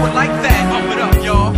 it like that, pump it up, y'all.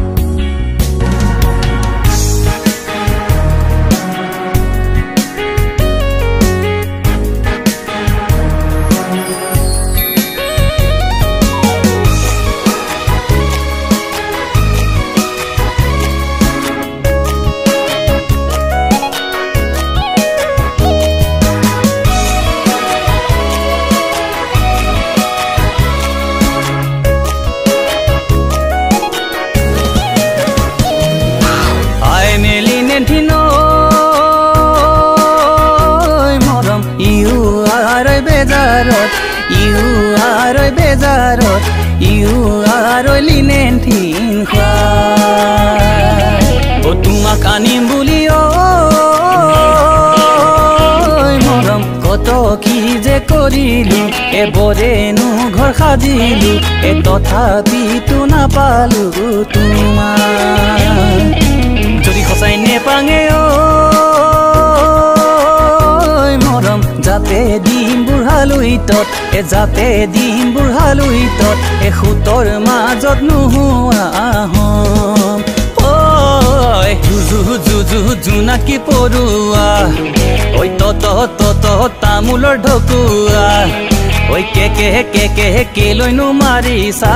You are a bezarot, you are a linen thin cry. O tumak anim bulio, moram koto ki je korilu, e borenu ghor khadilu, e tothapi tu na palu tumar. Jodi khosai ne pange o moram jate din burhalui tot e jate din burhalui tot e khutor majot nuhua hom oi ju naki porua oi to tamulor dhokua oi ke loinu marisa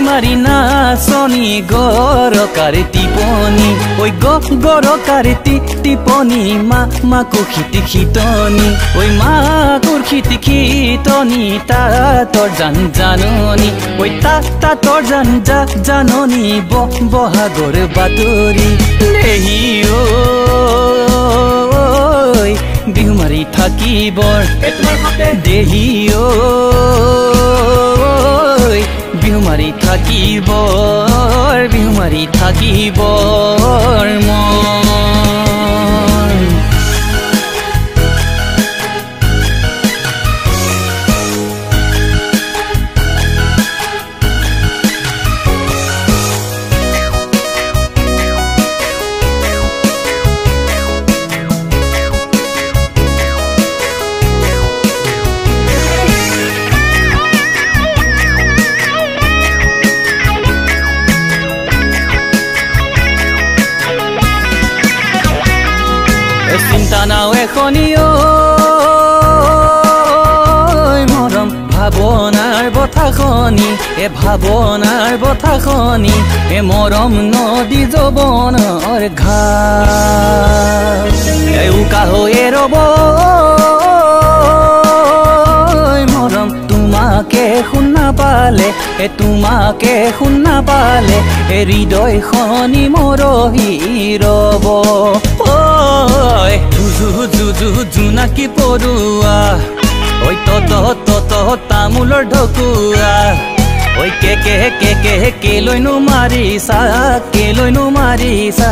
Marina soni goro kare tiponi oi goro kare tiponi ma ko khiti khitoni oi ma ko khiti khitoni ta tor janoni oi ta tor janoni bohagor batori nehi oi bihumari thakibor dehi oi bihumari thakibor mon চিন্তা নাও এখনি মরম ভাবনার বথাখনি ভাবনার বথাখনি মরম নদী যৌবনৰ ঘাট উকা হয়ে ৰব মৰম তোমাকে শুনা পালে হৃদয় খনি মৰহি ৰব জোনাকি পৰুৱা ঐ তত তামোলৰ ঢকুৱা ঐ কে লৈনো মাৰিছা কে লৈনো মাৰিছা